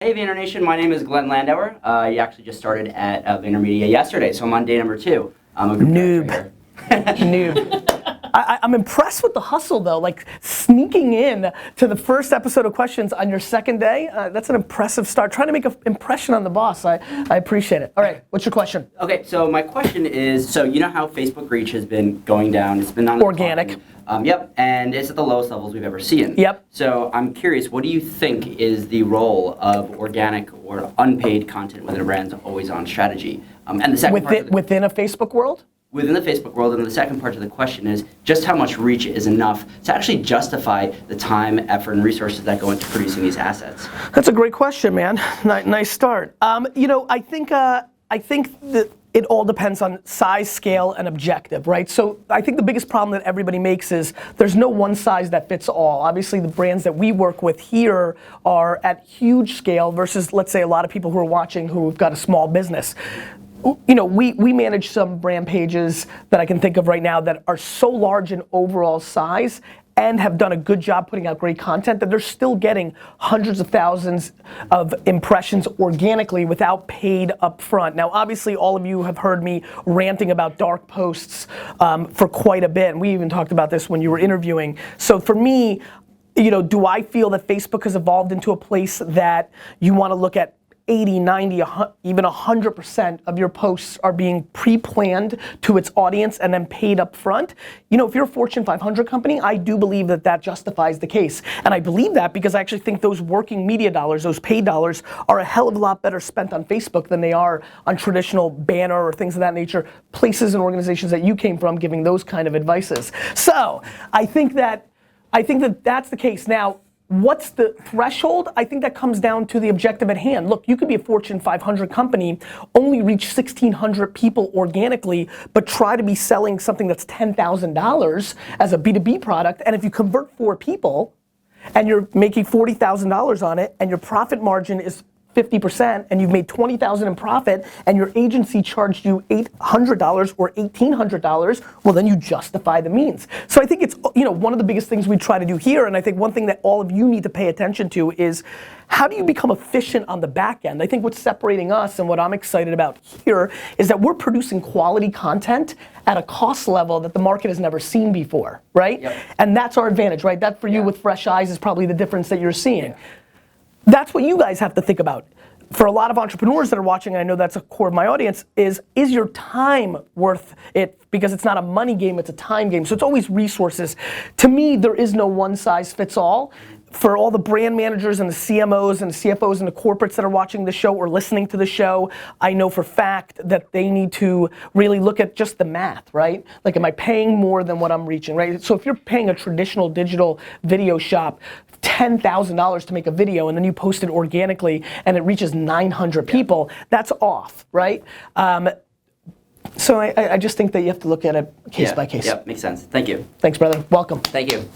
Hey VaynerNation, my name is Glenn Landauer. I actually just started at VaynerMedia yesterday, so I'm on day number 2. I'm a group Noob. Noob. I'm impressed with the hustle though, like sneaking in to the first episode of Questions on your second day. That's an impressive start. Trying to make an impression on the boss. I appreciate it. All right, what's your question? Okay, so my question is, so you know how Facebook reach has been going down? It's been on organic. Yep, and it's at the lowest levels we've ever seen. Yep. So I'm curious, what do you think is the role of organic or unpaid content within a brand's always-on strategy? And the second part within a Facebook world? Within the Facebook world, and the second part of the question is just how much reach is enough to actually justify the time, effort, and resources that go into producing these assets? That's a great question, man. Nice start. You know, I think that it all depends on size, scale, and objective, right? So I think the biggest problem that everybody makes is there's no one size that fits all. Obviously, the brands that we work with here are at huge scale versus, let's say, a lot of people who are watching who've got a small business. You know, we manage some brand pages that I can think of right now that are so large in overall size and have done a good job putting out great content that they're still getting hundreds of thousands of impressions organically without paid upfront. Now, obviously, all of you have heard me ranting about dark posts for quite a bit, and we even talked about this when you were interviewing. So for me, you know, do I feel that Facebook has evolved into a place that you want to look at 80, 90, even 100% of your posts are being pre-planned to its audience and then paid up front? You know, if you're a Fortune 500 company, I do believe that that justifies the case. And I believe that because I actually think those working media dollars, those paid dollars, are a hell of a lot better spent on Facebook than they are on traditional banner or things of that nature, places and organizations that you came from giving those kind of advices. So, I think that that's the case. Now, what's the threshold? I think that comes down to the objective at hand. Look, you could be a Fortune 500 company, only reach 1,600 people organically, but try to be selling something that's $10,000 as a B2B product, and if you convert 4 people, and you're making $40,000 on it, and your profit margin is 50%, and you've made $20,000 in profit, and your agency charged you $800 or $1,800, well then you justify the means. So I think it's, you know, one of the biggest things we try to do here, and I think one thing that all of you need to pay attention to is how do you become efficient on the back end? I think what's separating us and what I'm excited about here is that we're producing quality content at a cost level that the market has never seen before, right? Yep. And that's our advantage, right? That for you with fresh eyes is probably the difference that you're seeing. That's what you guys have to think about. For a lot of entrepreneurs that are watching, and I know that's a core of my audience, is your time worth it? Because it's not a money game, it's a time game. So it's always resources. To me, there is no one size fits all. For all the brand managers and the CMOs and the CFOs and the corporates that are watching the show or listening to the show, I know for fact that they need to really look at just the math, right? Like, am I paying more than what I'm reaching, right? So if you're paying a traditional digital video shop $10,000 to make a video and then you post it organically and it reaches 900 people, that's off, right? So I just think that you have to look at it case by case. Yeah, makes sense. Thank you. Thanks, brother. Welcome. Thank you.